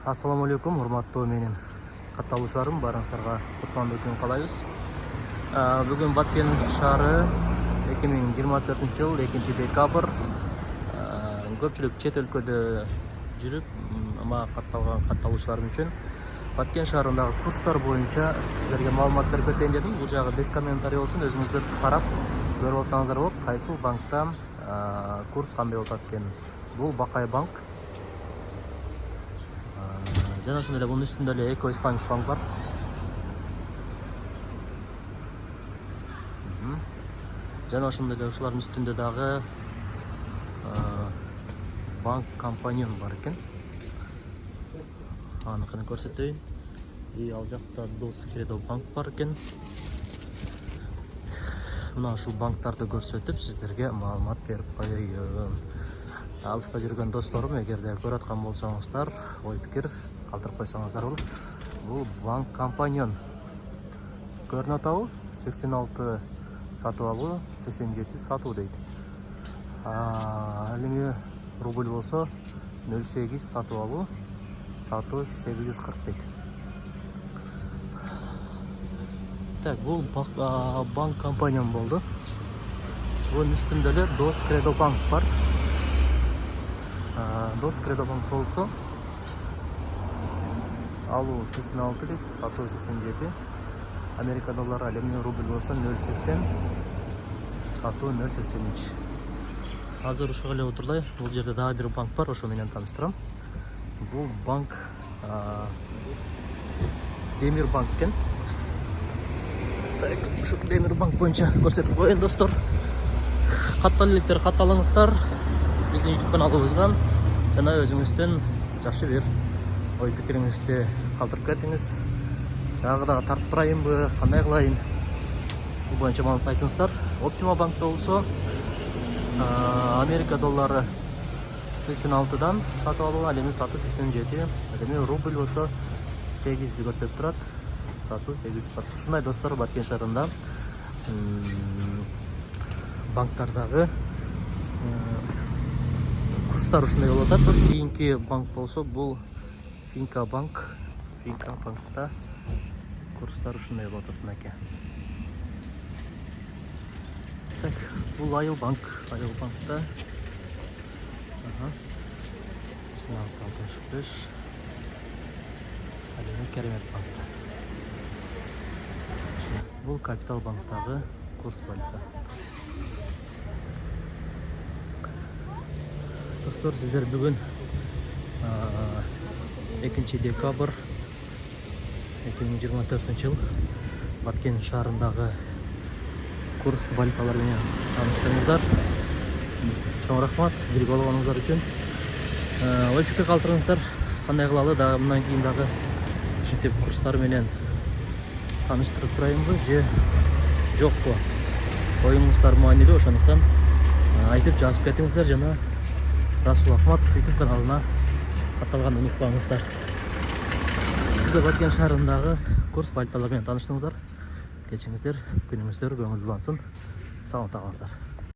Ассаламу алейкум, урматтуу менин катталуучуларым, баарыңыздарга кутмандуу күн каалайбыз. Бүгүн Баткен шаары 2024-жыл 2-декабрь. Көпчүлүк чет өлкөдө жүрүп, ама катталуучуларым үчүн Баткен шаарындагы курстар боюнча силерге маалымат берип кетейин дедим. Бул жагы без комментарий болсун, өзүңүздөр карап көрүп алсаңыздар болот. Кайсыл банкта курс кандай болуп атат экенин. Бул Бакай банк. Жана ошондой эле бунун үстүндө эле Эко Исламик банк бар. Жана ошондой эле ушулардын үстүндө дагы банк компаньон бар экен. Аныкын көрсөтөйүн. И ал жакта Дос Кредо банк бар экен. Мына ушул банктарды көрсөтүп сиздерге маалымат берип коеюн. Алыста жүргөн досторум, эгерде көрүп аткан болсоңуздар, ой пикир калтырып койсоңуздар болот. Бул банк компаньон. Көрүнүп атабы? 86 сатып алуу, 87 сатуу дейт. Ал эми рубль болсо 08 сатып алуу, сатуу 840 дейт. Так, бул банк компаньон болду. Бунун үстүндө эле Дос Кредо банк бар. Дос Кредо банк болсо алуу 86 дейт, сатуу 87. Америка доллары, ал эми рубль болсо 0,80, сатуу 0,83. Азыр ушуга эле отурлай. Бул жерде дагы бир банк бар, ошо менен тааныштырам. Бул банк Демир банк экен. Так, ушу Демир банк боюнча көрсөтүп коеюн достор. Каттал электер катталыңыздар. Биздин YouTube каналыбызга жана өзүңүздүн жакшы бир ой пикириңизди калтырып кетиңиз. Дагы тартып турайынбы, кандай кылайын? Ушул боюнча маалымат айтыңыздар. Оптима банкта болсо Америка доллары 86дан сатып алуу, ал эми сатуу 87. Ал эми рубль болсо 8 көрсөтүп турат. Сатуу 840. Ушундай достор, Баткен шаарында банктардагы курстар ушундай болуп атат. Кийинки банк болсо бул Финка банк. Финка банкта курстар ушундай болуп атат мынакей. Так, бул Айыл банк. Айыл банкта 65. Ал эми Керемет банкта. Бул Капитал банктагы курс валюта. Достор, сиздер бүгүн 2-декабрь 2024-жыл Баткен шаарындагы курс валюталар менен тааныштыңыздар. Чоң рахмат бирге болгонуңуздар үчүн. Ой пикир калтырыңыздар, кандай кылалы, дагы мындан кийин дагы ушинтип курстар менен тааныштырып турайынбы же жокпу? Оюңуздар маанилүү, ошондуктан айтып жазып кетиңиздер. Жана Расул Ахматов YouTube каналына катталганды унутпаңыздар. Сиздер Баткен шаарындагы курс валюталар менен тааныштыңыздар. Кечиңиздер, күнүңүздөр көңүлдүү улансын. Саламат калыңыздар.